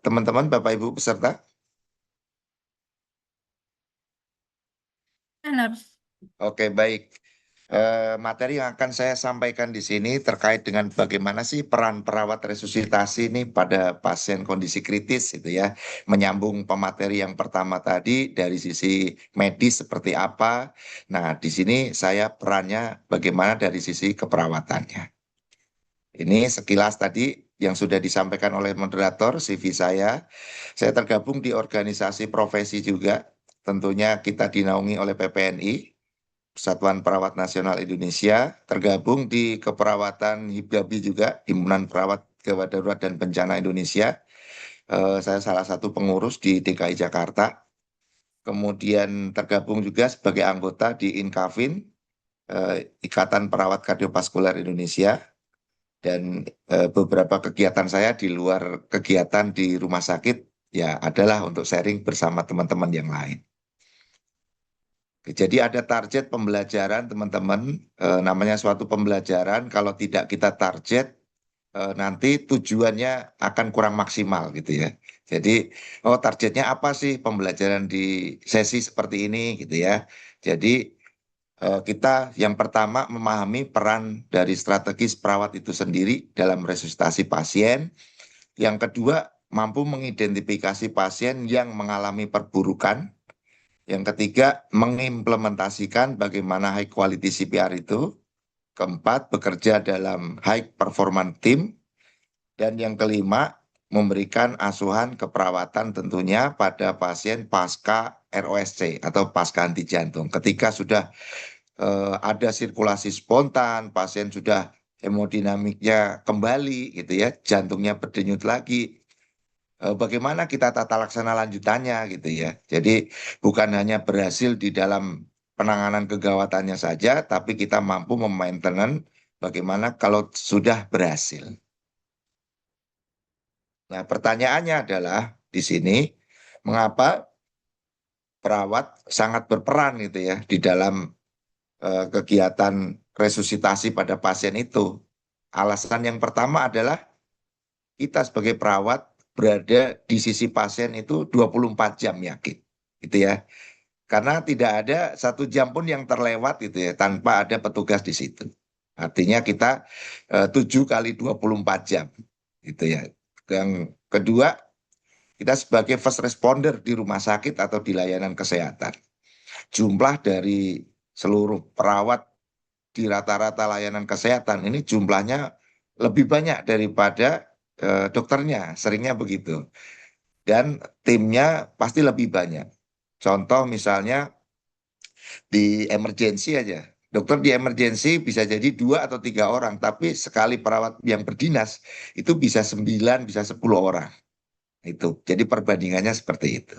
teman-teman, Bapak Ibu peserta? Benar. Oke, baik. Materi yang akan saya sampaikan di sini terkait dengan bagaimana sih peran perawat resusitasi ini pada pasien kondisi kritis itu ya. Menyambung pemateri yang pertama tadi dari sisi medis seperti apa. Nah, di sini saya perannya bagaimana dari sisi keperawatannya. Ini sekilas tadi yang sudah disampaikan oleh moderator CV saya. Saya tergabung di organisasi profesi juga. Tentunya kita dinaungi oleh PPNI, Persatuan Perawat Nasional Indonesia, tergabung di keperawatan HIPGABI juga, Himpunan Perawat Gawat Darurat dan Bencana Indonesia. Saya salah satu pengurus di DKI Jakarta. Kemudian tergabung juga sebagai anggota di INKAVIN, Ikatan Perawat Kardiovaskuler Indonesia. Dan beberapa kegiatan saya di luar kegiatan di rumah sakit, ya adalah untuk sharing bersama teman-teman yang lain. Jadi ada target pembelajaran teman-teman, namanya suatu pembelajaran kalau tidak kita target nanti tujuannya akan kurang maksimal gitu ya. Jadi oh targetnya apa sih pembelajaran di sesi seperti ini gitu ya. Jadi kita yang pertama memahami peran dari strategis perawat itu sendiri dalam resusitasi pasien. Yang kedua mampu mengidentifikasi pasien yang mengalami perburukan. Yang ketiga, mengimplementasikan bagaimana high quality CPR itu. Keempat, bekerja dalam high performance team. Dan yang kelima, memberikan asuhan keperawatan tentunya pada pasien pasca ROSC atau pasca henti jantung. Ketika sudah ada sirkulasi spontan, pasien sudah hemodinamiknya kembali gitu ya, jantungnya berdenyut lagi, bagaimana kita tata laksana lanjutannya gitu ya. Jadi bukan hanya berhasil di dalam penanganan kegawatannya saja, tapi kita mampu memainten bagaimana kalau sudah berhasil. Nah, pertanyaannya adalah di sini, mengapa perawat sangat berperan gitu ya di dalam kegiatan resusitasi pada pasien itu. Alasan yang pertama adalah kita sebagai perawat berada di sisi pasien itu 24 jam yakin gitu ya. Karena tidak ada 1 jam pun yang terlewat gitu ya tanpa ada petugas di situ. Artinya kita 7 kali 24 jam gitu ya. Yang kedua, kita sebagai first responder di rumah sakit atau di layanan kesehatan. Jumlah dari seluruh perawat di rata-rata layanan kesehatan ini jumlahnya lebih banyak daripada dokternya, seringnya begitu. Dan timnya pasti lebih banyak. Contoh misalnya di emergensi aja. Dokter di emergensi bisa jadi 2 atau 3 orang, tapi sekali perawat yang berdinas itu bisa 9, bisa 10 orang. Itu. Jadi perbandingannya seperti itu.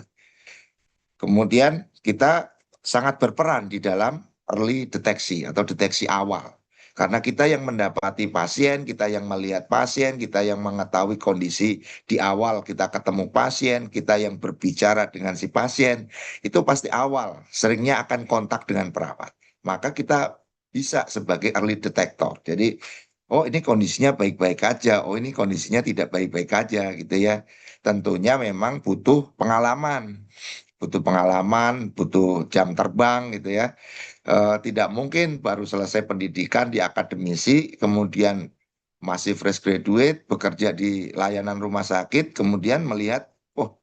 Kemudian kita sangat berperan di dalam early deteksi atau deteksi awal. Karena kita yang mendapati pasien, kita yang melihat pasien, kita yang mengetahui kondisi di awal kita ketemu pasien, kita yang berbicara dengan si pasien, itu pasti awal, seringnya akan kontak dengan perawat. Maka kita bisa sebagai early detector. Jadi, oh ini kondisinya baik-baik aja, oh ini kondisinya tidak baik-baik aja gitu ya. Tentunya memang butuh jam terbang gitu ya. Tidak mungkin baru selesai pendidikan di akademisi, kemudian masih fresh graduate, bekerja di layanan rumah sakit, kemudian melihat, oh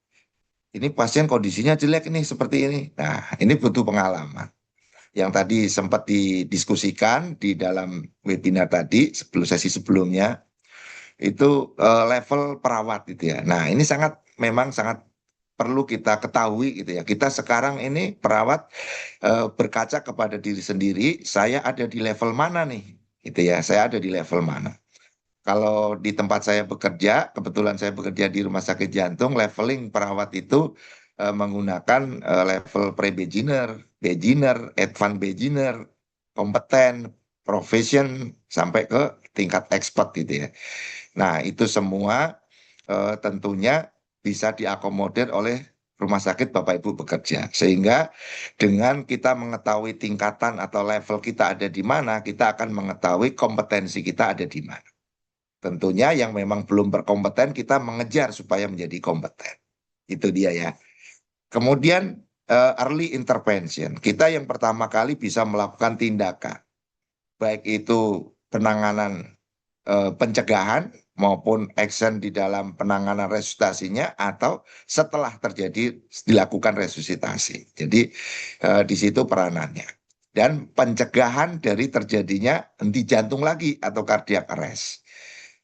ini pasien kondisinya jelek nih seperti ini. Nah, ini butuh pengalaman. Yang tadi sempat didiskusikan di dalam webinar tadi, sebelum sesi sebelumnya, itu level perawat gitu ya. Nah, ini memang sangat perlu kita ketahui gitu ya. Kita sekarang ini perawat berkaca kepada diri sendiri, saya ada di level mana nih? Gitu ya, saya ada di level mana? Kalau di tempat saya bekerja, kebetulan saya bekerja di rumah sakit jantung, leveling perawat itu menggunakan level pre-beginner, beginner, advanced beginner, kompeten, profession, sampai ke tingkat expert gitu ya. Nah, itu semua tentunya bisa diakomodir oleh rumah sakit Bapak Ibu bekerja. Sehingga dengan kita mengetahui tingkatan atau level kita ada di mana, kita akan mengetahui kompetensi kita ada di mana. tentunya yang memang belum berkompeten kita mengejar supaya menjadi kompeten. Itu dia ya. Kemudian early intervention. Kita yang pertama kali bisa melakukan tindakan, baik itu penanganan pencegahan maupun action di dalam penanganan resusitasinya atau setelah terjadi dilakukan resusitasi. Jadi di situ peranannya. Dan pencegahan dari terjadinya henti jantung lagi atau cardiac arrest.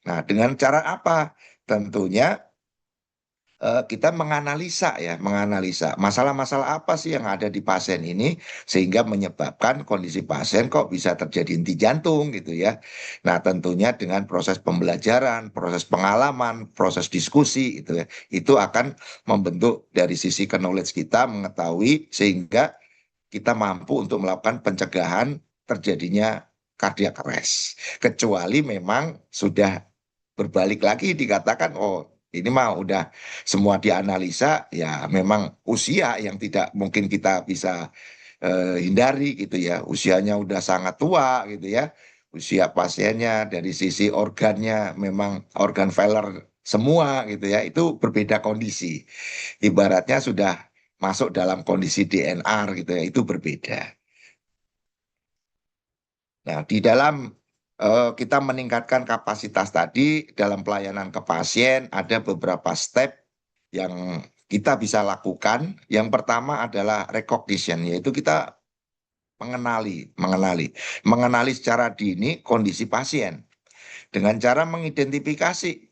Nah, dengan cara apa? Tentunya kita menganalisa ya, menganalisa masalah-masalah apa sih yang ada di pasien ini sehingga menyebabkan kondisi pasien kok bisa terjadi henti jantung gitu ya. Nah, tentunya dengan proses pembelajaran, proses pengalaman, proses diskusi itu ya, itu akan membentuk dari sisi knowledge kita mengetahui sehingga kita mampu untuk melakukan pencegahan terjadinya cardiac arrest. Kecuali memang sudah berbalik lagi dikatakan oh ini mah udah semua dianalisa ya memang usia yang tidak mungkin kita bisa hindari gitu ya, usianya udah sangat tua gitu ya, usia pasiennya dari sisi organnya memang organ failure semua gitu ya, itu berbeda kondisi, ibaratnya sudah masuk dalam kondisi DNR gitu ya, itu berbeda. Nah, di dalam kita meningkatkan kapasitas tadi dalam pelayanan ke pasien, ada beberapa step yang kita bisa lakukan. Yang pertama adalah recognition, yaitu kita mengenali secara dini kondisi pasien dengan cara mengidentifikasi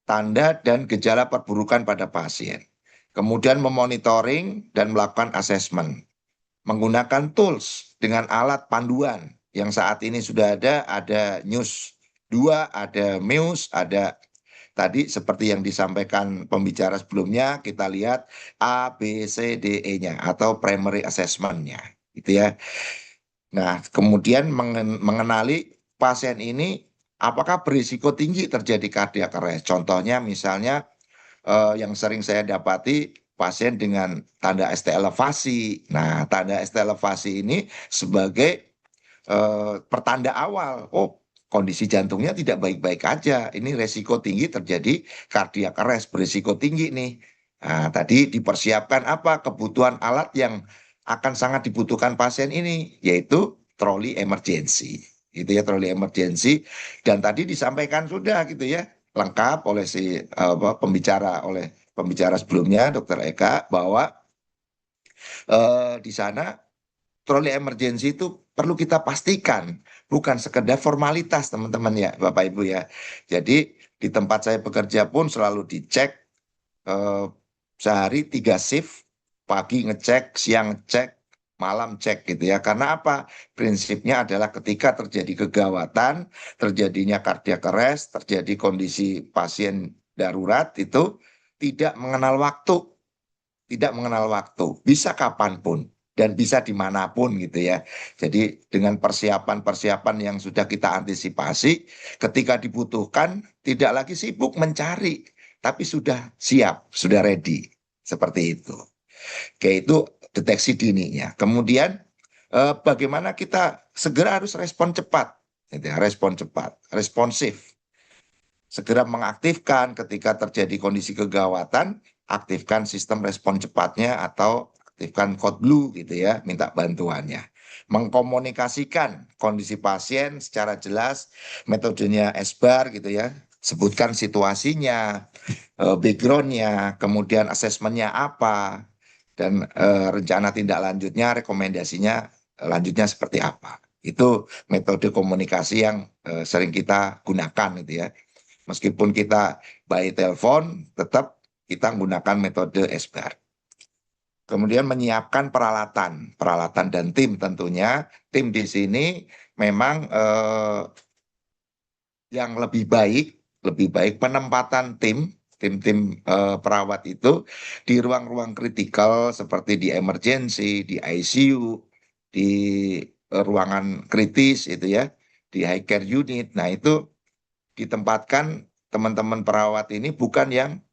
tanda dan gejala perburukan pada pasien. Kemudian memonitoring dan melakukan asesmen menggunakan tools dengan alat panduan yang saat ini sudah ada News 2, ada Muse, ada tadi seperti yang disampaikan pembicara sebelumnya, kita lihat A, B, C, D, E-nya atau primary assessment-nya. Gitu ya. Nah, kemudian mengenali pasien ini apakah berisiko tinggi terjadi cardiac arrest. Contohnya misalnya yang sering saya dapati pasien dengan tanda ST elevasi. Nah, tanda ST elevasi ini sebagai pertanda awal. Oh, kondisi jantungnya tidak baik-baik aja. Ini resiko tinggi terjadi cardiac arrest, berisiko tinggi nih. Nah, tadi dipersiapkan apa? Kebutuhan alat yang akan sangat dibutuhkan pasien ini, yaitu troli emergency. Gitu ya, troli emergency. Dan tadi disampaikan sudah gitu ya, lengkap oleh oleh pembicara sebelumnya, Dokter Eka, bahwa di sana troli emergency itu perlu kita pastikan bukan sekedar formalitas teman-teman ya Bapak Ibu ya. Jadi di tempat saya bekerja pun selalu dicek eh, sehari 3 shift, pagi ngecek, siang ngecek, malam cek gitu ya. Karena apa? Prinsipnya adalah ketika terjadi kegawatan, terjadinya cardiac arrest, terjadi kondisi pasien darurat itu tidak mengenal waktu, tidak mengenal waktu, bisa kapanpun dan bisa dimanapun gitu ya. Jadi dengan persiapan-persiapan yang sudah kita antisipasi, ketika dibutuhkan tidak lagi sibuk mencari, tapi sudah siap, sudah ready, seperti itu. Oke, itu deteksi dininya. Kemudian bagaimana kita segera harus respon cepat, gitu ya, respon cepat, responsif, segera mengaktifkan ketika terjadi kondisi kegawatan, aktifkan sistem respon cepatnya atau aktifkan code blue gitu ya, minta bantuannya. Mengkomunikasikan kondisi pasien secara jelas, metodenya SBAR gitu ya, sebutkan situasinya, backgroundnya, kemudian asesmennya apa, dan rencana tindak lanjutnya, rekomendasinya lanjutnya seperti apa. Itu metode komunikasi yang sering kita gunakan gitu ya. Meskipun kita by telepon, tetap kita menggunakan metode SBAR. Kemudian menyiapkan peralatan, peralatan dan tim tentunya. Tim di sini memang yang lebih baik penempatan tim-tim perawat itu di ruang-ruang kritikal seperti di emergency, di ICU, di ruangan kritis itu ya, di high care unit. Nah, itu ditempatkan teman-teman perawat ini bukan yang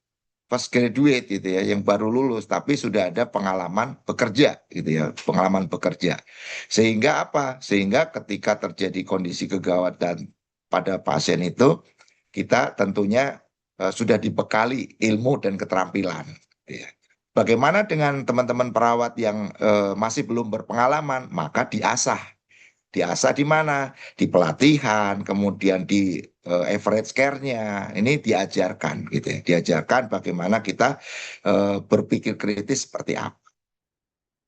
first graduate gitu ya, yang baru lulus, tapi sudah ada pengalaman bekerja gitu ya, pengalaman bekerja. Sehingga apa? Sehingga ketika terjadi kondisi kegawatan pada pasien itu, kita tentunya sudah dibekali ilmu dan keterampilan. Ya. Bagaimana dengan teman-teman perawat yang masih belum berpengalaman? Maka diasah. Diasah di mana? Di pelatihan, kemudian di average care-nya. Ini diajarkan gitu ya. Diajarkan bagaimana kita berpikir kritis seperti apa.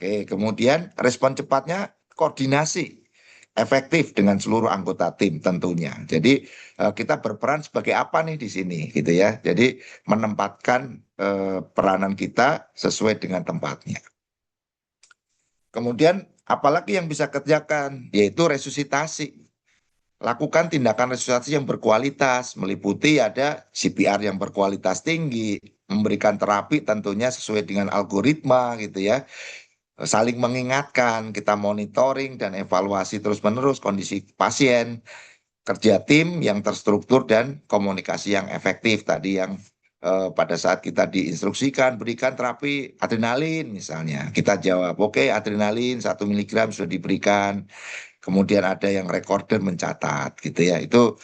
Oke, kemudian respon cepatnya koordinasi efektif dengan seluruh anggota tim tentunya. Jadi kita berperan sebagai apa nih di sini gitu ya. Jadi menempatkan peranan kita sesuai dengan tempatnya. Kemudian apalagi yang bisa kerjakan yaitu resusitasi. Lakukan tindakan resusitasi yang berkualitas, meliputi ada CPR yang berkualitas tinggi, memberikan terapi tentunya sesuai dengan algoritma gitu ya, saling mengingatkan, kita monitoring dan evaluasi terus-menerus kondisi pasien, kerja tim yang terstruktur dan komunikasi yang efektif tadi yang pada saat kita diinstruksikan berikan terapi adrenalin misalnya, kita jawab oke adrenalin 1 miligram sudah diberikan, kemudian ada yang recorder mencatat gitu ya, itu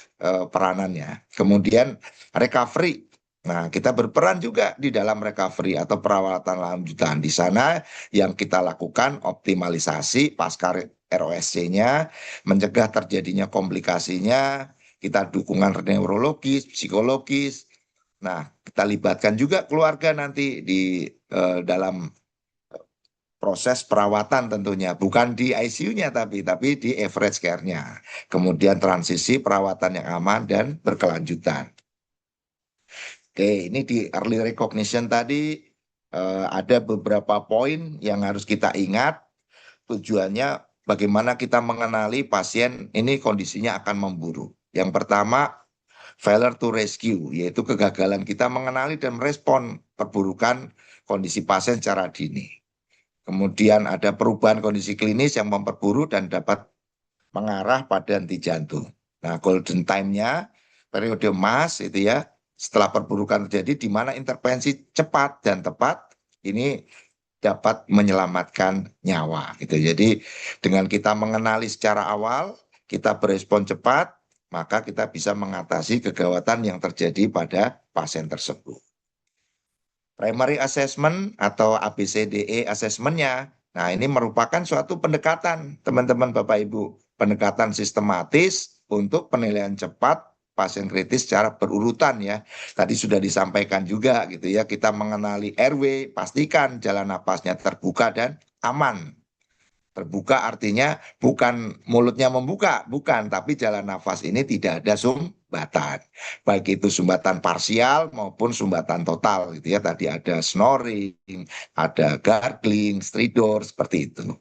peranannya. Kemudian recovery. Nah, kita berperan juga di dalam recovery atau perawatan lanjutan. Di sana yang kita lakukan optimalisasi pasca ROSC-nya, mencegah terjadinya komplikasinya, kita dukungan neurologis, psikologis. Nah, kita libatkan juga keluarga nanti di dalam proses perawatan tentunya, bukan di ICU-nya tapi di average care-nya. Kemudian transisi perawatan yang aman dan berkelanjutan. Oke, ini di early recognition tadi ada beberapa poin yang harus kita ingat. Tujuannya bagaimana kita mengenali pasien ini kondisinya akan memburuk. Yang pertama, failure to rescue, yaitu kegagalan kita mengenali dan merespon perburukan kondisi pasien secara dini. Kemudian ada perubahan kondisi klinis yang memperburuk dan dapat mengarah pada henti jantung. Nah, golden time-nya periode emas itu ya, setelah perburukan terjadi di mana intervensi cepat dan tepat ini dapat menyelamatkan nyawa gitu. Jadi dengan kita mengenali secara awal, kita berespon cepat, maka kita bisa mengatasi kegawatan yang terjadi pada pasien tersebut. Primary assessment atau ABCDE assessment-nya. Nah, ini merupakan suatu pendekatan, teman-teman Bapak Ibu. Pendekatan sistematis untuk penilaian cepat pasien kritis secara berurutan ya. Tadi sudah disampaikan juga gitu ya, kita mengenali airway, pastikan jalan napasnya terbuka dan aman. Terbuka artinya bukan mulutnya membuka, bukan, tapi jalan nafas ini tidak ada sumbatan. Baik itu sumbatan parsial maupun sumbatan total gitu ya. Tadi ada snoring, ada gargling, stridor, seperti itu.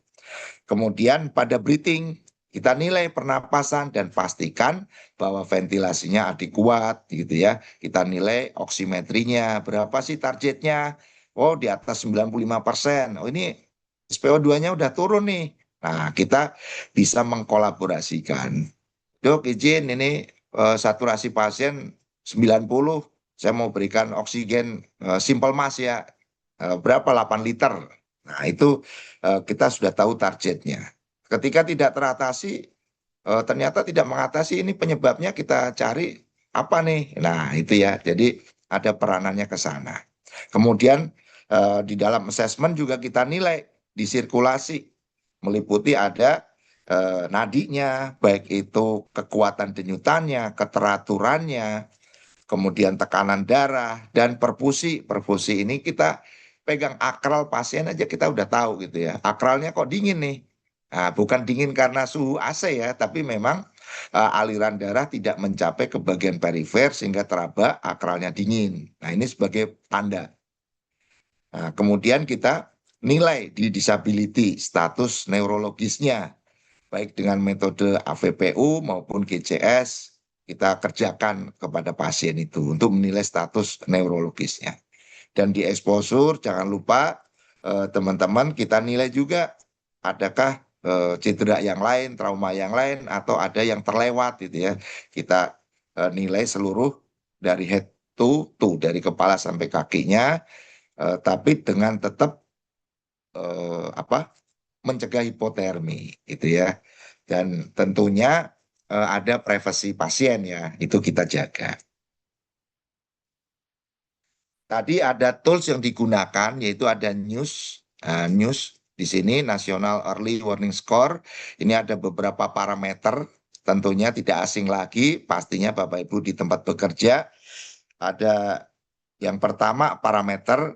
Kemudian pada breathing, kita nilai pernapasan dan pastikan bahwa ventilasinya adekuat gitu ya. Kita nilai oksimetrinya, berapa sih targetnya? Oh, di atas 95%. Oh, ini SPO2-nya udah turun nih. Nah, kita bisa mengkolaborasikan. Dok, izin ini saturasi pasien 90, saya mau berikan oksigen simple mass ya. Berapa? 8 liter. Nah, itu kita sudah tahu targetnya. Ketika tidak teratasi, ternyata tidak mengatasi, ini penyebabnya kita cari apa nih? Nah, itu ya. Jadi ada peranannya ke sana. Kemudian di dalam assessment juga kita nilai di sirkulasi, meliputi ada nadinya, baik itu kekuatan denyutannya, keteraturannya, kemudian tekanan darah, dan perfusi. Perfusi ini kita pegang akral pasien aja kita udah tahu gitu ya. Akralnya kok dingin nih. Nah, bukan dingin karena suhu AC ya, tapi memang aliran darah tidak mencapai ke bagian perifer sehingga teraba akralnya dingin. Nah, ini sebagai tanda. Nah, kemudian kita nilai di disability status neurologisnya, baik dengan metode AVPU maupun GCS, kita kerjakan kepada pasien itu untuk menilai status neurologisnya. Dan di exposure, jangan lupa teman-teman kita nilai juga adakah cedera yang lain, trauma yang lain, atau ada yang terlewat gitu ya. Kita nilai seluruh dari head to toe, dari kepala sampai kakinya, tapi dengan tetap mencegah hipotermi gitu ya. Dan tentunya ada privasi pasien ya, itu kita jaga. Tadi ada tools yang digunakan, yaitu ada news di sini, National Early Warning Score. Ini ada beberapa parameter, tentunya tidak asing lagi, pastinya Bapak Ibu di tempat bekerja. Ada yang pertama parameter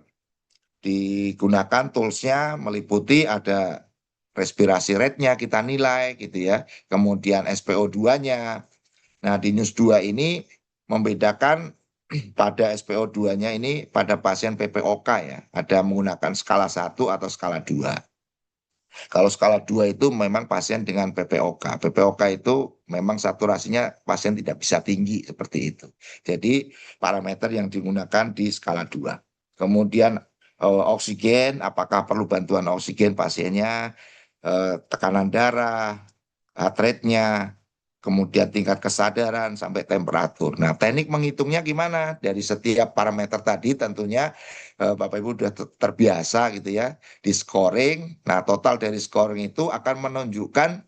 digunakan toolsnya meliputi ada respirasi rate-nya kita nilai gitu ya, kemudian SpO2-nya. Nah di News 2 ini membedakan pada SpO2-nya ini pada pasien PPOK ya, ada menggunakan skala 1 atau skala 2. Kalau skala 2 itu memang pasien dengan PPOK. PPOK itu memang saturasinya pasien tidak bisa tinggi seperti itu. Jadi parameter yang digunakan di skala 2. Kemudian oksigen, apakah perlu bantuan oksigen pasiennya, tekanan darah, heart rate-nya, kemudian tingkat kesadaran sampai temperatur. Nah, teknik menghitungnya gimana? Dari setiap parameter tadi tentunya Bapak Ibu sudah terbiasa gitu ya di scoring. Nah, total dari scoring itu akan menunjukkan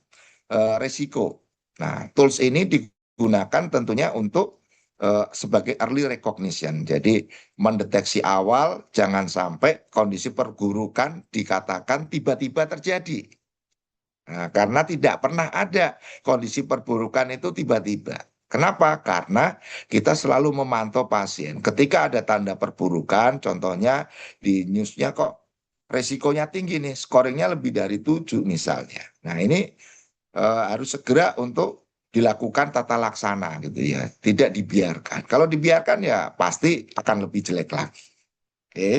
resiko. Nah, tools ini digunakan tentunya untuk sebagai early recognition. Jadi mendeteksi awal, jangan sampai kondisi perburukan dikatakan tiba-tiba terjadi. Nah, karena tidak pernah ada kondisi perburukan itu tiba-tiba. Kenapa? Karena kita selalu memantau pasien. Ketika ada tanda perburukan, contohnya di newsnya kok resikonya tinggi nih, scoringnya lebih dari 7 misalnya. Nah ini harus segera untuk dilakukan tata laksana gitu ya, tidak dibiarkan. Kalau dibiarkan ya pasti akan lebih jelek lagi. Oke.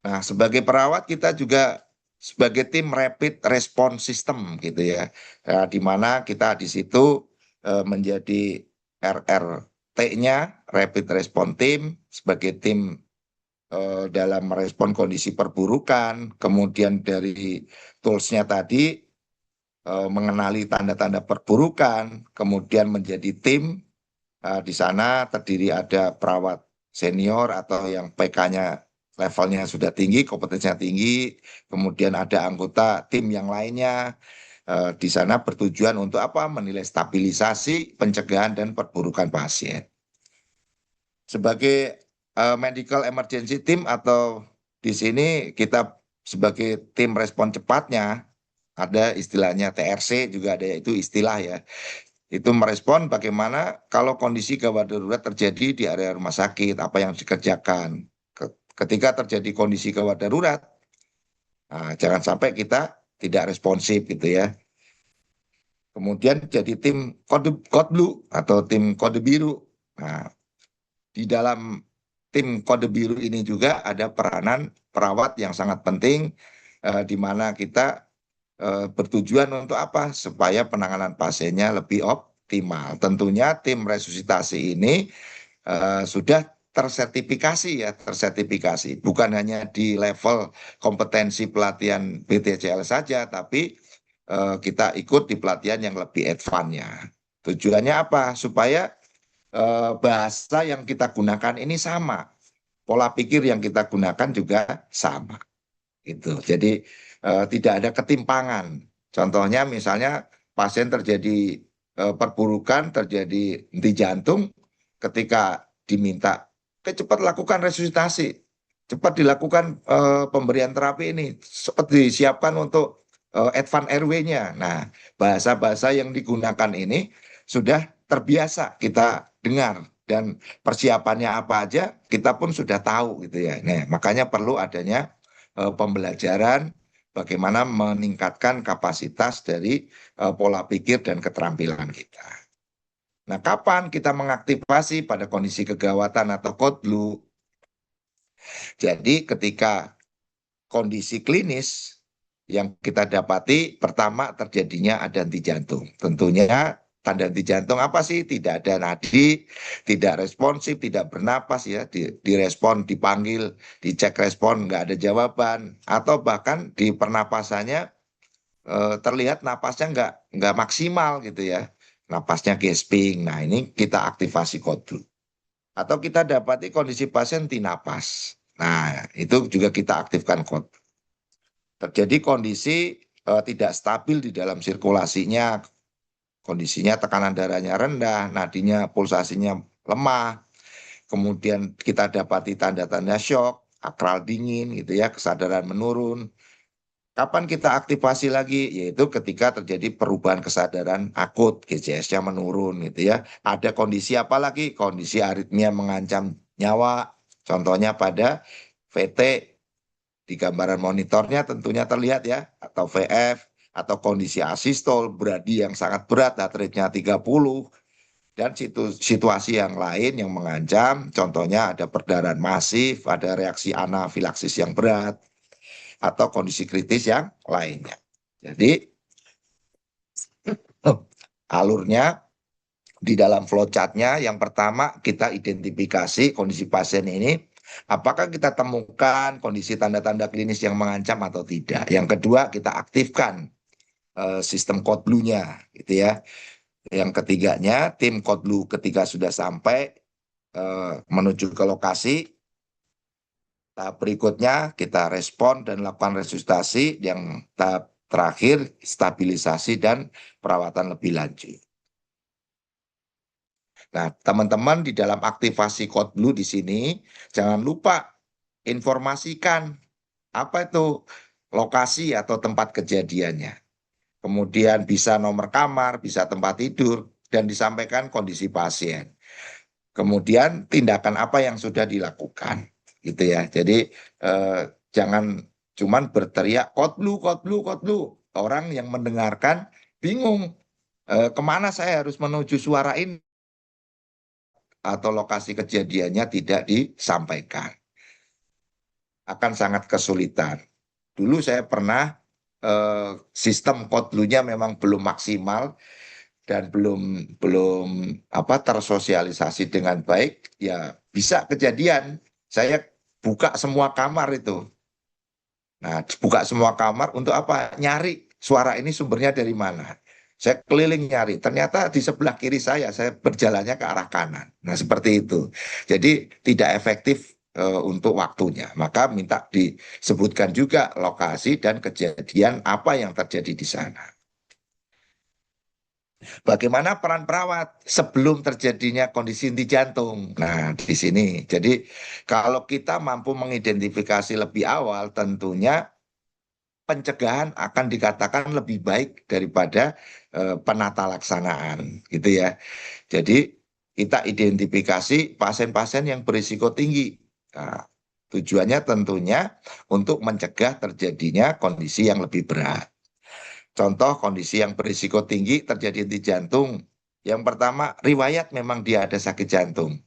Nah, sebagai perawat kita juga sebagai tim rapid response system gitu ya. Ya, di mana kita di situ menjadi RRT-nya, Rapid Response Team, sebagai tim dalam merespon kondisi perburukan. Kemudian dari tools-nya tadi mengenali tanda-tanda perburukan, kemudian menjadi tim. Di sana terdiri ada perawat senior atau yang PK-nya levelnya sudah tinggi, kompetensinya tinggi, kemudian ada anggota tim yang lainnya. Di sana bertujuan untuk apa? Menilai stabilisasi, pencegahan, dan perburukan pasien. Sebagai medical emergency team atau di sini kita sebagai tim respon cepatnya, ada istilahnya TRC juga ada itu istilah ya. Itu merespon bagaimana kalau kondisi gawat darurat terjadi di area rumah sakit, apa yang harus dikerjakan. Ketika terjadi kondisi gawat darurat, nah, jangan sampai kita tidak responsif gitu ya. Kemudian jadi tim kode blue atau tim kode biru. Nah, di dalam tim kode biru ini juga ada peranan perawat yang sangat penting, di mana kita bertujuan untuk apa? Supaya penanganan pasiennya lebih optimal. Tentunya tim resusitasi ini sudah tersertifikasi ya, tersertifikasi. Bukan hanya di level kompetensi pelatihan BTCL saja, tapi kita ikut di pelatihan yang lebih advance-nya. Tujuannya apa? Supaya bahasa yang kita gunakan ini sama, pola pikir yang kita gunakan juga sama. Gitu. Jadi tidak ada ketimpangan. Contohnya misalnya pasien terjadi perburukan, terjadi henti jantung, ketika diminta, cepat lakukan resusitasi, cepat dilakukan pemberian terapi ini, cepat disiapkan untuk advance RW-nya. Nah, bahasa-bahasa yang digunakan ini sudah terbiasa kita dengar dan persiapannya apa aja kita pun sudah tahu gitu ya. Nah, makanya perlu adanya pembelajaran bagaimana meningkatkan kapasitas dari pola pikir dan keterampilan kita. Nah, kapan kita mengaktifasi pada kondisi kegawatan atau code blue? Jadi ketika kondisi klinis yang kita dapati pertama terjadinya ada henti jantung. Tentunya tanda henti jantung apa sih? Tidak ada nadi, tidak responsif, tidak bernapas ya, direspon, dipanggil, dicek respon, nggak ada jawaban, atau bahkan di pernapasannya terlihat napasnya nggak maksimal gitu ya, napasnya gasping. Nah ini kita aktivasi kodru. Atau kita dapati kondisi pasien tinapas. Nah itu juga kita aktifkan kodru. Terjadi kondisi tidak stabil di dalam sirkulasinya, kondisinya tekanan darahnya rendah, nadinya pulsasinya lemah, kemudian kita dapati tanda-tanda syok, akral dingin gitu ya, kesadaran menurun. Kapan kita aktifasi lagi? Yaitu ketika terjadi perubahan kesadaran akut, GCS-nya menurun gitu ya. Ada kondisi apa lagi? Kondisi aritmia mengancam nyawa. Contohnya pada VT, di gambaran monitornya tentunya terlihat ya, atau VF, atau kondisi asistol, bradi yang sangat berat, heart rate-nya 30, dan situasi yang lain yang mengancam, contohnya ada perdarahan masif, ada reaksi anafilaksis yang berat, atau kondisi kritis yang lainnya. Jadi alurnya di dalam flowchart-nya yang pertama kita identifikasi kondisi pasien ini, apakah kita temukan kondisi tanda-tanda klinis yang mengancam atau tidak. Yang kedua kita aktifkan sistem code blue-nya gitu ya. Yang ketiganya tim code blue ketika sudah sampai menuju ke lokasi, tahap berikutnya kita respon dan lakukan resusitasi, yang tahap terakhir stabilisasi dan perawatan lebih lanjut. Nah, teman-teman di dalam aktivasi code blue di sini jangan lupa informasikan apa itu lokasi atau tempat kejadiannya. Kemudian bisa nomor kamar, bisa tempat tidur, dan disampaikan kondisi pasien. Kemudian tindakan apa yang sudah dilakukan, gitu ya. Jadi jangan cuman berteriak code blue, code blue, code blue. Orang yang mendengarkan bingung kemana saya harus menuju suara ini, atau lokasi kejadiannya tidak disampaikan. Akan sangat kesulitan. Dulu saya pernah sistem code blue-nya memang belum maksimal dan belum belum tersosialisasi dengan baik, ya bisa kejadian saya buka semua kamar itu. Nah, buka semua kamar untuk apa? Nyari suara ini sumbernya dari mana. Saya keliling nyari, ternyata di sebelah kiri saya berjalannya ke arah kanan. Nah, seperti itu. Jadi tidak efektif untuk waktunya. Maka minta disebutkan juga lokasi dan kejadian apa yang terjadi di sana. Bagaimana peran perawat sebelum terjadinya kondisi inti jantung? Nah, di sini. Jadi, kalau kita mampu mengidentifikasi lebih awal, tentunya pencegahan akan dikatakan lebih baik daripada penata laksanaan, gitu ya. Jadi, kita identifikasi pasien-pasien yang berisiko tinggi. Nah, tujuannya tentunya untuk mencegah terjadinya kondisi yang lebih berat. Contoh kondisi yang berisiko tinggi terjadi di jantung. Yang pertama, riwayat memang dia ada sakit jantung.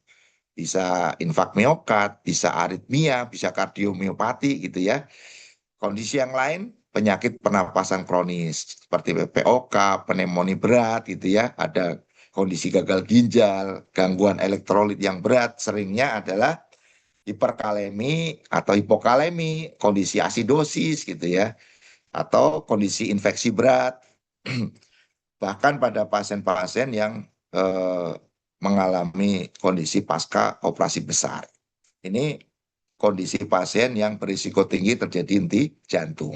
Bisa infak miokard, bisa aritmia, bisa kardiomiopati gitu ya. Kondisi yang lain, penyakit pernapasan kronis seperti PPOK, pneumonia berat gitu ya. Ada kondisi gagal ginjal, gangguan elektrolit yang berat, seringnya adalah hiperkalemi atau hipokalemi, kondisi asidosis gitu ya, atau kondisi infeksi berat. Bahkan pada pasien-pasien yang eh, mengalami kondisi pasca operasi besar. Ini kondisi pasien yang berisiko tinggi terjadi henti jantung.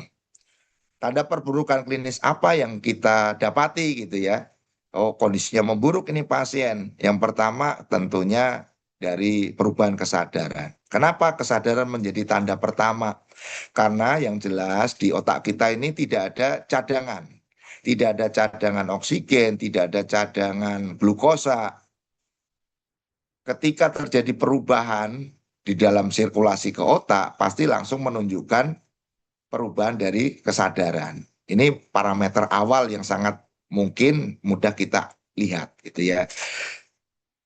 Tanda perburukan klinis apa yang kita dapati gitu ya? Oh, kondisinya memburuk ini pasien. Yang pertama tentunya dari perubahan kesadaran. Kenapa kesadaran menjadi tanda pertama? Karena yang jelas di otak kita ini tidak ada cadangan. Tidak ada cadangan oksigen, tidak ada cadangan glukosa. Ketika terjadi perubahan di dalam sirkulasi ke otak, pasti langsung menunjukkan perubahan dari kesadaran. Ini parameter awal yang sangat mungkin mudah kita lihat gitu ya.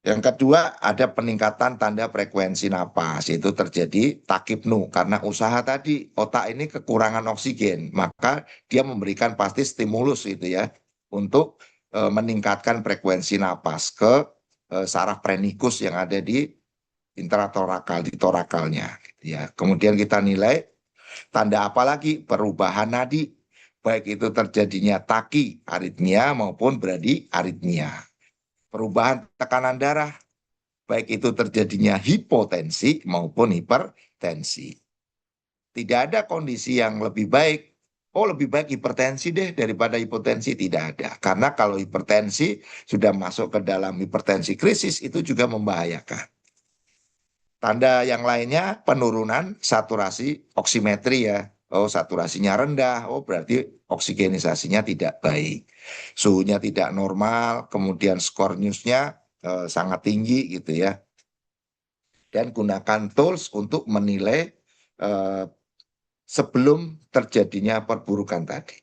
Yang kedua, ada peningkatan tanda frekuensi napas, itu terjadi takipnu karena usaha tadi otak ini kekurangan oksigen, maka dia memberikan pasti stimulus itu ya untuk meningkatkan frekuensi napas ke saraf prenikus yang ada di intratorakal, di torakalnya gitu ya. Kemudian kita nilai tanda apa lagi? Perubahan nadi, baik itu terjadinya taki aritmia maupun bradi aritmia. Perubahan tekanan darah, baik itu terjadinya hipotensi maupun hipertensi. Tidak ada kondisi yang lebih baik oh lebih baik hipertensi deh daripada hipotensi. Tidak ada. Karena kalau hipertensi sudah masuk ke dalam hipertensi krisis itu juga membahayakan. Tanda yang lainnya penurunan saturasi oksimetri ya. Oh saturasinya rendah, oh berarti oksigenisasinya tidak baik. Suhunya tidak normal, kemudian skor newsnya sangat tinggi gitu ya. Dan gunakan tools untuk menilai eh, sebelum terjadinya perburukan tadi.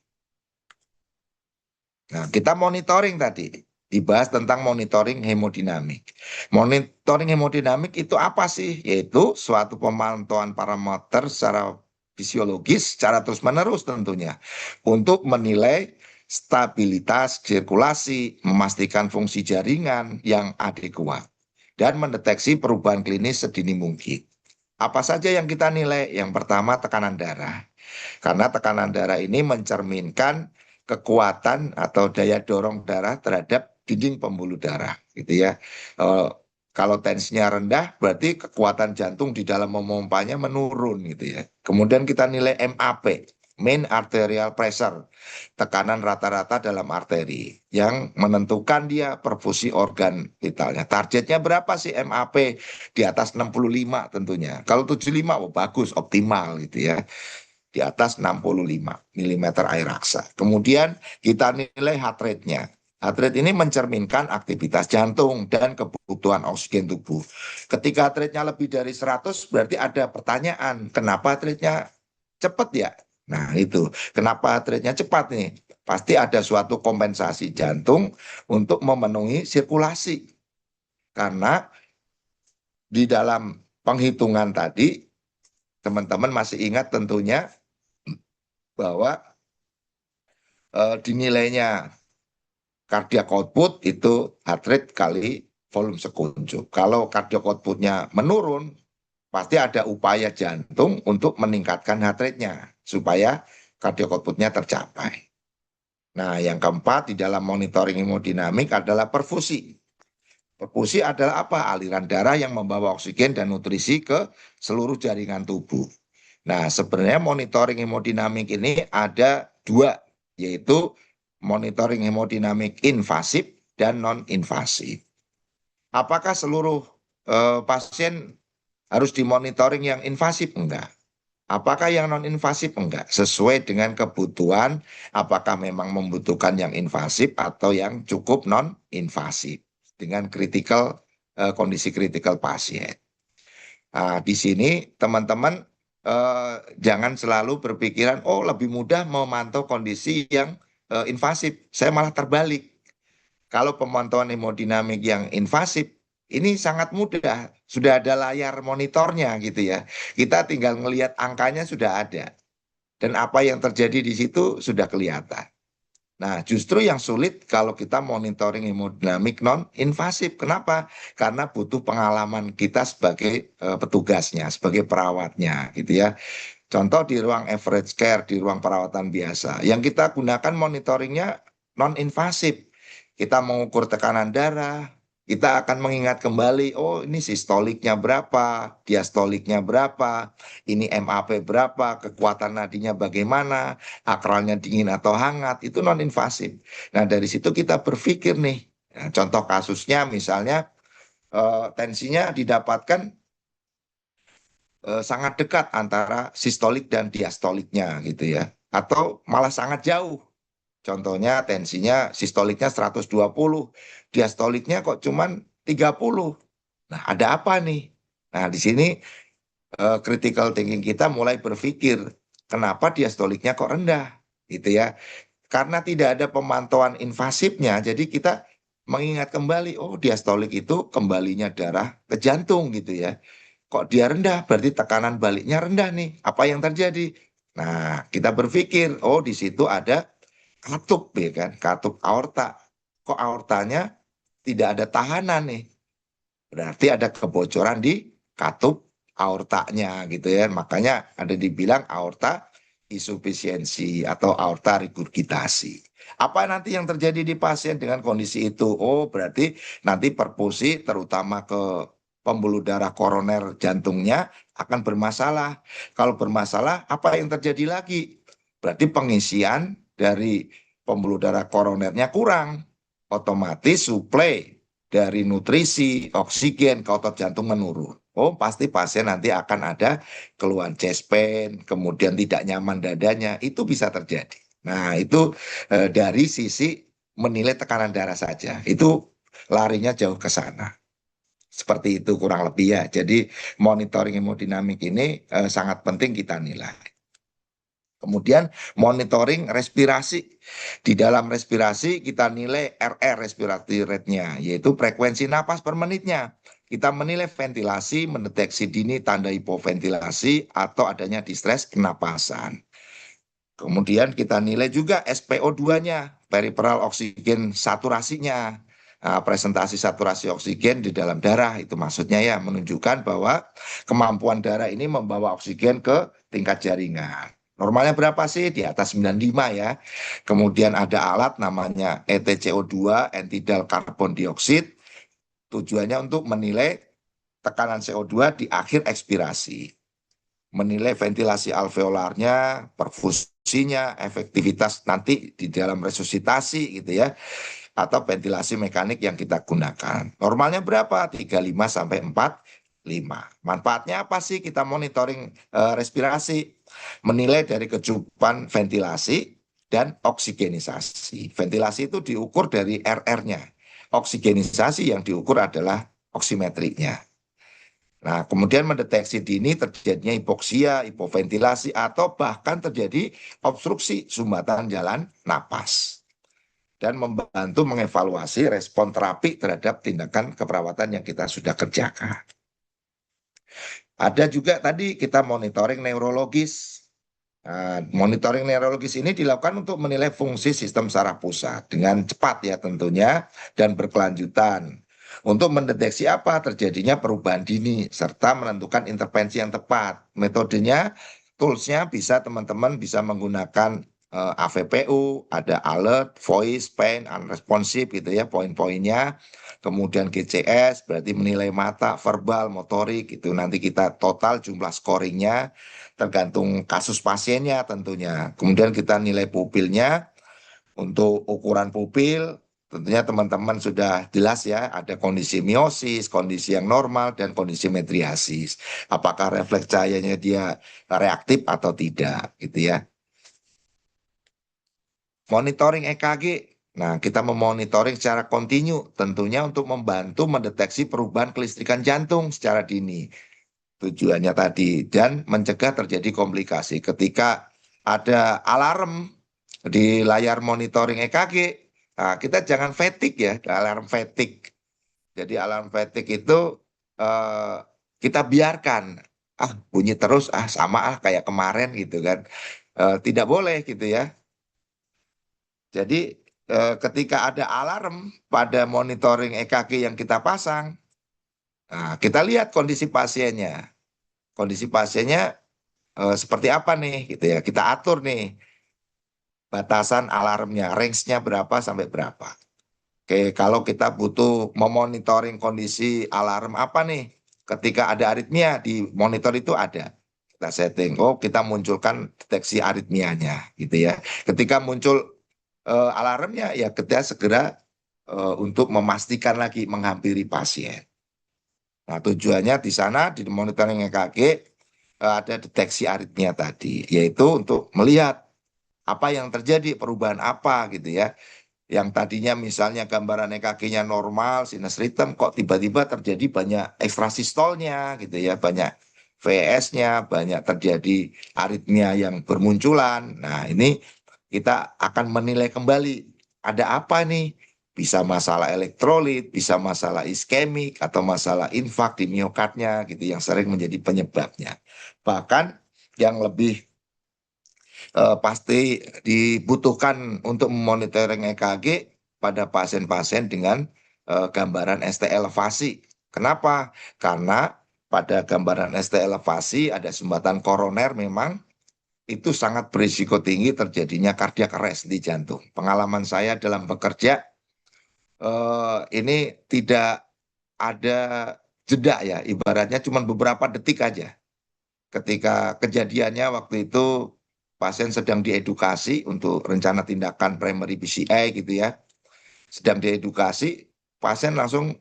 Nah, kita monitoring tadi, dibahas tentang monitoring hemodinamik. Monitoring hemodinamik itu apa sih? Yaitu suatu pemantauan parameter secara fisiologis, secara terus-menerus tentunya, untuk menilai stabilitas sirkulasi, memastikan fungsi jaringan yang adekuat, dan mendeteksi perubahan klinis sedini mungkin. Apa saja yang kita nilai? Yang pertama, tekanan darah. Karena tekanan darah ini mencerminkan kekuatan atau daya dorong darah terhadap dinding pembuluh darah, gitu ya. Eh, Kalau tensinya rendah, berarti kekuatan jantung di dalam memompanya menurun, gitu ya. Kemudian kita nilai MAP, main arterial pressure, tekanan rata-rata dalam arteri, yang menentukan dia perfusi organ vitalnya. Targetnya berapa sih MAP? Di atas 65 tentunya. Kalau 75, oh bagus, optimal gitu ya, di atas 65 mm air raksa. Kemudian kita nilai heart rate-nya. Heart rate ini mencerminkan aktivitas jantung dan kebutuhan oksigen tubuh. Ketika heart rate-nya lebih dari 100, berarti ada pertanyaan, kenapa heart rate-nya cepat ya? Nah itu, kenapa heart rate-nya cepat nih? Pasti ada suatu kompensasi jantung untuk memenuhi sirkulasi. Karena di dalam penghitungan tadi, teman-teman masih ingat tentunya bahwa dinilainya cardiac output itu heart rate kali volume sekuncup. Kalau cardiac outputnya menurun, pasti ada upaya jantung untuk meningkatkan heart rate-nya supaya cardiac outputnya tercapai. Nah, yang keempat di dalam monitoring hemodinamik adalah perfusi. Perfusi adalah apa? Aliran darah yang membawa oksigen dan nutrisi ke seluruh jaringan tubuh. Nah, sebenarnya monitoring hemodinamik ini ada dua, yaitu monitoring hemodinamik invasif dan non-invasif. Apakah seluruh pasien harus dimonitoring yang invasif? Enggak. Apakah yang non-invasif? Enggak. Sesuai dengan kebutuhan, apakah memang membutuhkan yang invasif atau yang cukup non-invasif dengan kondisi kritikal pasien. Nah, di sini teman-teman jangan selalu berpikiran, oh lebih mudah memantau kondisi yang invasif. Saya malah terbalik. Kalau pemantauan hemodinamik yang invasif, ini sangat mudah. Sudah ada layar monitornya gitu ya. Kita tinggal ngelihat angkanya sudah ada. Dan apa yang terjadi di situ sudah kelihatan. Nah, justru yang sulit kalau kita monitoring hemodinamik non-invasif. Kenapa? Karena butuh pengalaman kita sebagai petugasnya, sebagai perawatnya, gitu ya. Contoh di ruang average care, di ruang perawatan biasa. Yang kita gunakan monitoringnya non-invasif. Kita mengukur tekanan darah, kita akan mengingat kembali, oh ini sistoliknya berapa, diastoliknya berapa, ini MAP berapa, kekuatan nadinya bagaimana, akralnya dingin atau hangat, itu non-invasif. Nah dari situ kita berpikir nih, nah, contoh kasusnya misalnya tensinya didapatkan sangat dekat antara sistolik dan diastoliknya gitu ya. Atau malah sangat jauh. Contohnya tensinya sistoliknya 120, diastoliknya kok cuman 30. Nah, ada apa nih? Nah, di sini critical thinking kita mulai berpikir, kenapa diastoliknya kok rendah? Gitu ya. Karena tidak ada pemantauan invasifnya, jadi kita mengingat kembali, oh diastolik itu kembalinya darah ke jantung gitu ya. Kok dia rendah? Berarti tekanan baliknya rendah nih. Apa yang terjadi? Nah, kita berpikir, oh di situ ada katup ya kan, katup aorta. Kok aortanya tidak ada tahanan nih? Berarti ada kebocoran di katup aortanya gitu ya. Makanya ada dibilang aorta insufisiensi atau aorta regurgitasi. Apa nanti yang terjadi di pasien dengan kondisi itu? Oh, berarti nanti perfusi terutama ke pembuluh darah koroner jantungnya akan bermasalah. Kalau bermasalah, apa yang terjadi lagi? berarti pengisian dari pembuluh darah koronernya kurang. Otomatis suplai dari nutrisi, oksigen ke otot jantung menurun. Oh, pasti pasien nanti akan ada keluhan chest pain, kemudian tidak nyaman dadanya, itu bisa terjadi. Nah, itu dari sisi menilai tekanan darah saja. Itu larinya jauh ke sana. Seperti itu kurang lebih ya. Jadi monitoring hemodinamik ini sangat penting kita nilai. Kemudian monitoring respirasi. Di dalam respirasi kita nilai RR, respiratory rate-nya, yaitu frekuensi napas per menitnya. Kita menilai ventilasi, mendeteksi dini tanda hipoventilasi atau adanya distres kenapasan. Kemudian kita nilai juga SpO2-nya, peripheral oksigen saturasinya. Nah, presentasi saturasi oksigen di dalam darah itu maksudnya ya menunjukkan bahwa kemampuan darah ini membawa oksigen ke tingkat jaringan. Normalnya berapa sih? Di atas 95 ya. Kemudian ada alat namanya EtCO2, ethinyl carbon dioxide. Tujuannya untuk menilai tekanan CO2 di akhir ekspirasi. Menilai ventilasi alveolarnya, perfusinya, efektivitas nanti di dalam resusitasi gitu ya, atau ventilasi mekanik yang kita gunakan. Normalnya berapa? 35 sampai 45. Manfaatnya apa sih kita monitoring respirasi? Menilai dari kecukupan ventilasi dan oksigenisasi. Ventilasi itu diukur dari RR-nya. Oksigenisasi yang diukur adalah oksimetriknya. Nah, kemudian mendeteksi dini terjadinya hipoksia, hipoventilasi, atau bahkan terjadi obstruksi sumbatan jalan napas. Dan membantu mengevaluasi respon terapi terhadap tindakan keperawatan yang kita sudah kerjakan. Ada juga tadi kita monitoring neurologis. Nah, monitoring neurologis ini dilakukan untuk menilai fungsi sistem saraf pusat dengan cepat ya tentunya dan berkelanjutan untuk mendeteksi apa terjadinya perubahan dini serta menentukan intervensi yang tepat. Metodenya, toolsnya bisa teman-teman bisa menggunakan AVPU, ada alert, voice, pain, unresponsive gitu ya poin-poinnya. Kemudian GCS berarti menilai mata, verbal, motorik itu nanti kita total jumlah scoringnya tergantung kasus pasiennya tentunya. Kemudian kita nilai pupilnya, untuk ukuran pupil tentunya teman-teman sudah jelas ya, ada kondisi miosis, kondisi yang normal, dan kondisi metriasis. Apakah refleks cahayanya dia reaktif atau tidak gitu ya. Monitoring EKG. Nah, kita memonitoring secara kontinu tentunya untuk membantu mendeteksi perubahan kelistrikan jantung secara dini. Tujuannya tadi dan mencegah terjadi komplikasi ketika ada alarm di layar monitoring EKG. Nah, kita jangan fatigue ya, alarm fatigue. Jadi alarm fatigue itu eh, kita biarkan, bunyi terus, sama kayak kemarin gitu kan. Tidak boleh gitu ya. Jadi ketika ada alarm pada monitoring EKG yang kita pasang, nah, kita lihat kondisi pasiennya. Kondisi pasiennya seperti apa nih gitu ya. Kita atur nih batasan alarmnya, range-nya berapa sampai berapa. Oke, kalau kita butuh memonitoring kondisi alarm apa nih, ketika ada aritmia di monitor itu ada. Kita setting, oh kita munculkan deteksi aritmianya gitu ya. Ketika muncul alarmnya ya kita segera untuk memastikan lagi menghampiri pasien. Nah, tujuannya di sana di monitoring EKG ada deteksi aritmia tadi, yaitu untuk melihat apa yang terjadi, perubahan apa gitu ya. Yang tadinya misalnya gambaran EKG-nya normal, sinus rhythm, kok tiba-tiba terjadi banyak ekstrasistolnya gitu ya, banyak VS-nya, banyak terjadi aritmia yang bermunculan. Nah, ini kita akan menilai kembali, ada apa nih? Bisa masalah elektrolit, bisa masalah iskemik, atau masalah infak di miokardnya gitu, yang sering menjadi penyebabnya. Bahkan yang lebih pasti dibutuhkan untuk memonitoring EKG pada pasien-pasien dengan gambaran ST elevasi. Kenapa? Karena pada gambaran ST elevasi ada sumbatan koroner memang itu sangat berisiko tinggi terjadinya cardiac arrest di jantung. Pengalaman saya dalam bekerja ini tidak ada jeda ya, ibaratnya cuma beberapa detik aja. Ketika kejadiannya waktu itu pasien sedang diedukasi untuk rencana tindakan primary PCI gitu ya, sedang diedukasi, pasien langsung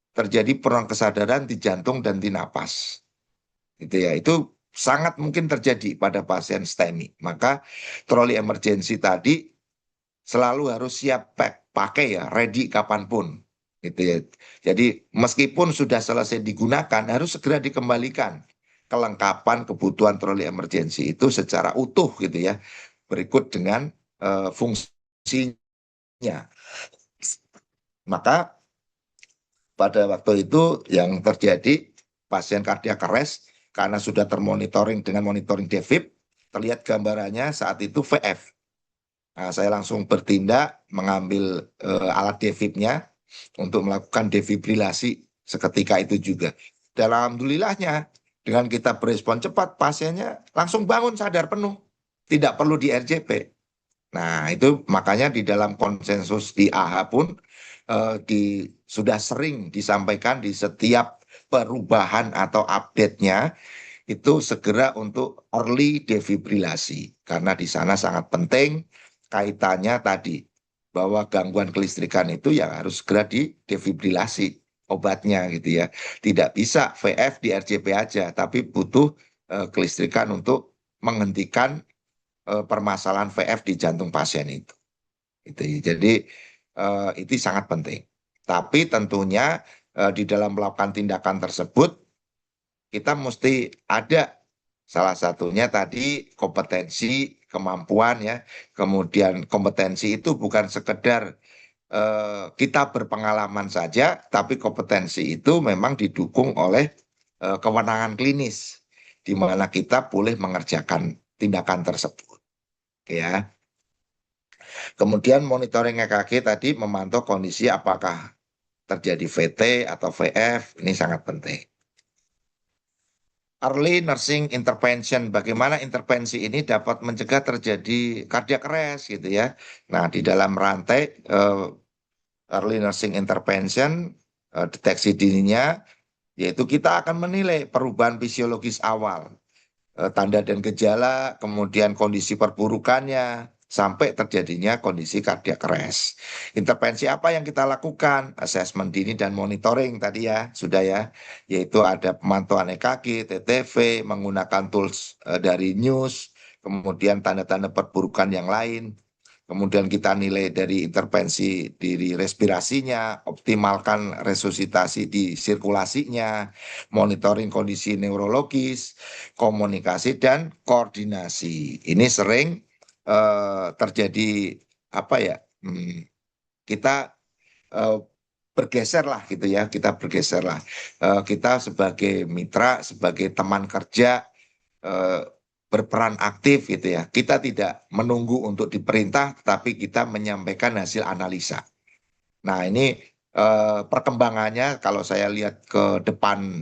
terjadi penurunan kesadaran di jantung dan di napas. Gitu ya. Itu sangat mungkin terjadi pada pasien STEMI. Maka troli emergency tadi selalu harus siap pakai ya, ready kapanpun. Gitu ya. Jadi meskipun sudah selesai digunakan, harus segera dikembalikan kelengkapan kebutuhan troli emergency itu secara utuh gitu ya. Berikut dengan fungsinya. Maka pada waktu itu yang terjadi pasien kardiak arrest karena sudah termonitoring dengan monitoring defib, terlihat gambarannya saat itu VF. Nah, saya langsung bertindak mengambil alat defibnya untuk melakukan defibrilasi seketika itu juga. Dan alhamdulillahnya dengan kita berespon cepat, pasiennya langsung bangun sadar penuh, tidak perlu di RJP. Nah, itu makanya di dalam konsensus di AHA pun sudah sering disampaikan di setiap perubahan atau update-nya itu segera untuk early defibrilasi. Karena di sana sangat penting kaitannya tadi bahwa gangguan kelistrikan itu yang harus segera didefibrilasi obatnya gitu ya. Tidak bisa VF di RJP aja, tapi butuh kelistrikan untuk menghentikan permasalahan VF di jantung pasien itu. Itu. Jadi itu sangat penting. Tapi tentunya di dalam melakukan tindakan tersebut kita mesti ada salah satunya tadi kompetensi, kemampuan ya. Kemudian kompetensi itu bukan sekedar kita berpengalaman saja, tapi kompetensi itu memang didukung oleh kewenangan klinis di mana kita boleh mengerjakan tindakan tersebut. Ya. Kemudian monitoring EKG tadi memantau kondisi apakah terjadi VT atau VF, ini sangat penting. Early nursing intervention, bagaimana intervensi ini dapat mencegah terjadi cardiac arrest gitu ya. Nah, di dalam rantai early nursing intervention, deteksi dininya, yaitu kita akan menilai perubahan fisiologis awal, tanda dan gejala, kemudian kondisi perburukannya, sampai terjadinya kondisi cardiac arrest. Intervensi apa yang kita lakukan? Assessment dini dan monitoring tadi ya, sudah ya, yaitu ada pemantauan EKG, TTV, menggunakan tools dari NEWS, kemudian tanda-tanda perburukan yang lain. Kemudian kita nilai dari intervensi diri respirasinya, optimalkan resusitasi di sirkulasinya, monitoring kondisi neurologis, komunikasi dan koordinasi. Ini sering terjadi apa ya? Kita eh, bergeser lah gitu ya, kita bergeser lah. Kita sebagai mitra, sebagai teman kerja eh, berperan aktif gitu ya. Kita tidak menunggu untuk diperintah, tapi kita menyampaikan hasil analisa. Nah, ini perkembangannya kalau saya lihat ke depan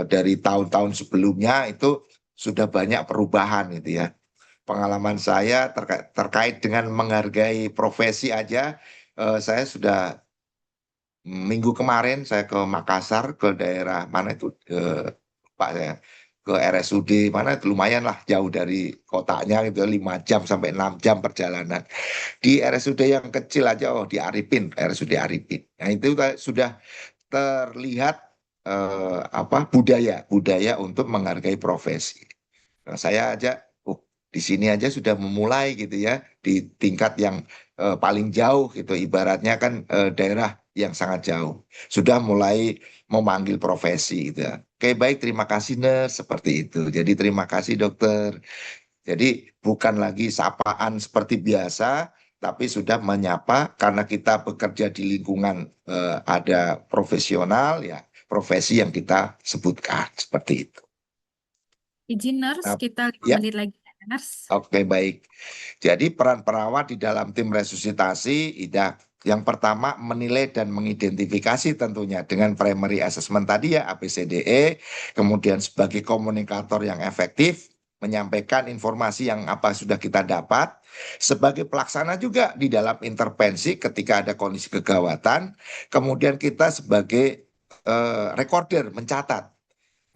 dari tahun-tahun sebelumnya itu sudah banyak perubahan gitu ya. Pengalaman saya terkait dengan menghargai profesi aja, saya sudah minggu kemarin saya ke Makassar, ke daerah mana itu, Pak saya ke RSUD mana itu lumayan lah jauh dari kotanya gitu 5 jam sampai 6 jam perjalanan. Di RSUD yang kecil aja, oh di Arifin, RSUD Arifin. Nah itu sudah terlihat apa budaya untuk menghargai profesi. Nah, saya aja, di sini aja sudah memulai gitu ya, di tingkat yang paling jauh gitu, ibaratnya kan daerah yang sangat jauh. Sudah mulai memanggil profesi gitu ya. Oke, baik, terima kasih nurse, seperti itu. Jadi terima kasih dokter. Jadi bukan lagi sapaan seperti biasa, tapi sudah menyapa karena kita bekerja di lingkungan ada profesional ya, profesi yang kita sebutkan seperti itu. Izin nurse, Nah, kita 5 ya. menit lagi. Nurse. Oke, baik. Jadi peran perawat di dalam tim resusitasi, Ida, yang pertama menilai dan mengidentifikasi tentunya dengan primary assessment tadi ya, ABCDE, kemudian sebagai komunikator yang efektif, menyampaikan informasi yang apa sudah kita dapat, sebagai pelaksana juga di dalam intervensi ketika ada kondisi kegawatan, kemudian kita sebagai recorder, mencatat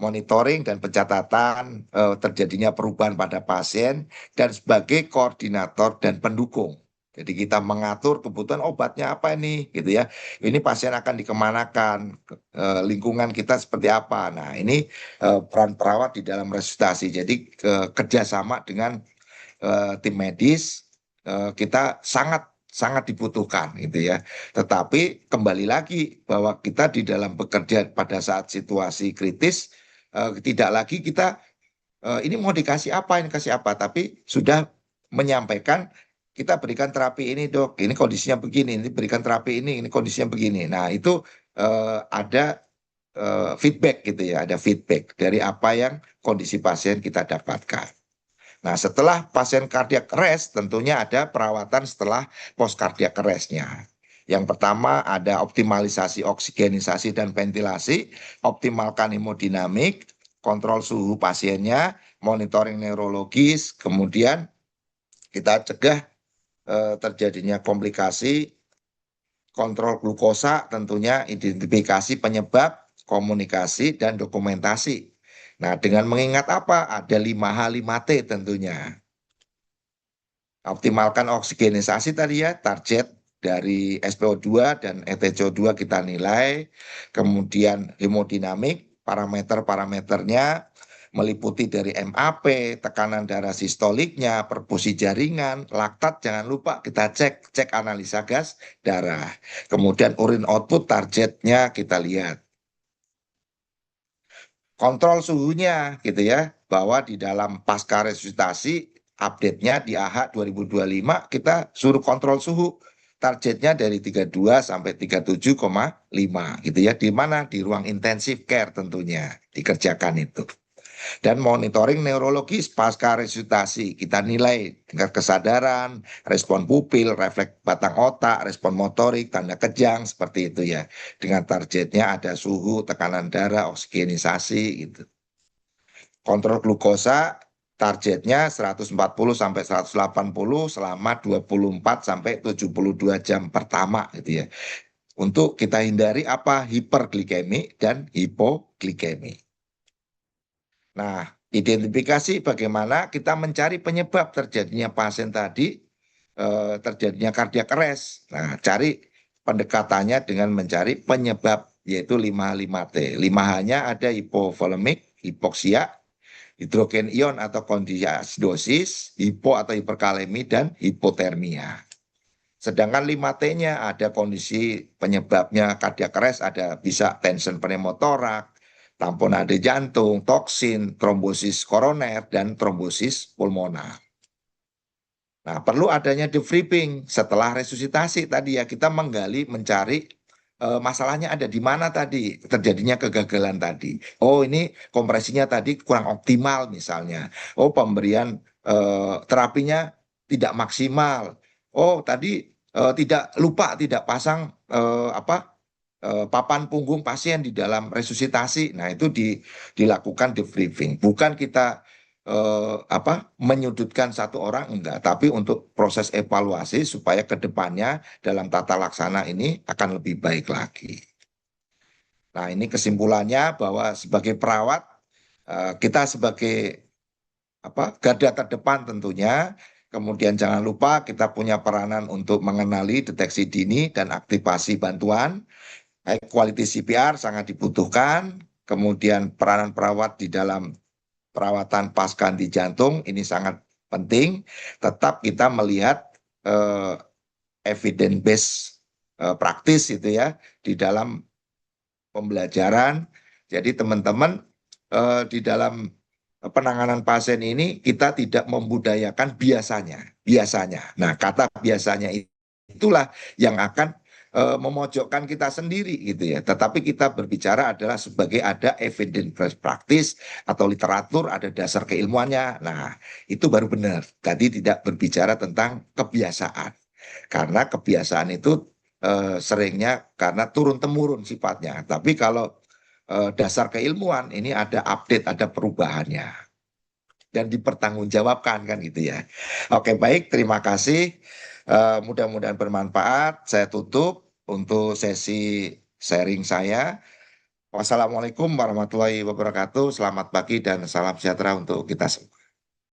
monitoring dan pencatatan terjadinya perubahan pada pasien, dan sebagai koordinator dan pendukung. Jadi kita mengatur kebutuhan obatnya apa ini, gitu ya. Ini pasien akan dikemanakan, lingkungan kita seperti apa. Nah, ini peran perawat di dalam resusitasi. Jadi kerjasama dengan tim medis kita sangat sangat dibutuhkan gitu ya. Tetapi kembali lagi bahwa kita di dalam bekerja pada saat situasi kritis tidak lagi kita ini mau dikasih apa, ini kasih apa, tapi sudah menyampaikan kita berikan terapi ini dok, ini kondisinya begini, ini berikan terapi ini kondisinya begini. Nah itu ada feedback gitu ya, ada feedback dari apa yang kondisi pasien kita dapatkan. Nah, setelah pasien cardiac arrest, tentunya ada perawatan setelah post cardiac arrest-nya. Yang pertama ada optimalisasi oksigenisasi dan ventilasi, optimalkan hemodinamik, kontrol suhu pasiennya, monitoring neurologis, kemudian kita cegah terjadinya komplikasi, kontrol glukosa, tentunya identifikasi penyebab, komunikasi, dan dokumentasi. Nah, dengan mengingat apa? Ada 5H, 5T tentunya. Optimalkan oksigenisasi tadi ya, target dari SpO2 dan ETCO2 kita nilai, kemudian hemodinamik, parameter-parameternya meliputi dari MAP, tekanan darah sistoliknya, perfusi jaringan, laktat jangan lupa kita cek analisa gas darah. Kemudian urin output targetnya kita lihat. Kontrol suhunya gitu ya, bahwa di dalam pasca resusitasi update-nya di AH 2025 kita suruh kontrol suhu. Targetnya dari 32 sampai 37,5 gitu ya. Di mana? Di ruang intensive care tentunya dikerjakan itu. Dan monitoring neurologis pasca resusitasi. Kita nilai tingkat kesadaran, respon pupil, refleks batang otak, respon motorik, tanda kejang, seperti itu ya. Dengan targetnya ada suhu, tekanan darah, oksigenisasi gitu. Kontrol glukosa targetnya 140 sampai 180 selama 24 sampai 72 jam pertama gitu ya. Untuk kita hindari apa? Hiperglikemi dan hipoglikemi. Nah, identifikasi bagaimana kita mencari penyebab terjadinya pasien tadi terjadinya cardiac arrest. Nah, cari pendekatannya dengan mencari penyebab yaitu 5T. 5H-nya ada hipovolemik, hipoksia, hidrogen ion atau kondisi asidosis, hipo atau hiperkalemi, dan hipotermia. Sedangkan 5T-nya ada kondisi penyebabnya cardiac arrest, ada bisa tension pneumotorak, tamponade jantung, toksin, trombosis koroner, dan trombosis pulmoner. Nah, perlu adanya debriefing setelah resusitasi tadi ya, kita menggali, mencari masalahnya ada di mana tadi, terjadinya kegagalan tadi. Oh, ini kompresinya tadi kurang optimal misalnya. Oh, pemberian terapinya tidak maksimal. Oh, tadi tidak pasang papan punggung pasien di dalam resusitasi. Nah, itu dilakukan debriefing. Bukan kita menyudutkan satu orang enggak, tapi untuk proses evaluasi supaya ke depannya dalam tata laksana ini akan lebih baik lagi. Nah, ini kesimpulannya bahwa sebagai perawat kita sebagai garda terdepan tentunya. Kemudian jangan lupa kita punya peranan untuk mengenali deteksi dini dan aktivasi bantuan. High quality CPR sangat dibutuhkan. Kemudian peranan perawat di dalam perawatan pasca ganti jantung ini sangat penting. Tetap kita melihat evidence based praktis itu ya di dalam pembelajaran. Jadi teman-teman di dalam penanganan pasien ini kita tidak membudayakan biasanya. Nah, kata biasanya itulah yang akan memojokkan kita sendiri gitu ya. Tetapi kita berbicara adalah sebagai ada evidence based practice atau literatur, ada dasar keilmuannya. Nah, itu baru benar. Tadi tidak berbicara tentang kebiasaan. Karena kebiasaan itu seringnya karena turun-temurun sifatnya. Tapi kalau dasar keilmuan ini ada update, ada perubahannya dan dipertanggungjawabkan kan gitu ya. Oke, baik, terima kasih. Mudah-mudahan bermanfaat. Saya tutup untuk sesi sharing saya. Wassalamualaikum warahmatullahi wabarakatuh. Selamat pagi dan salam sejahtera untuk kita semua.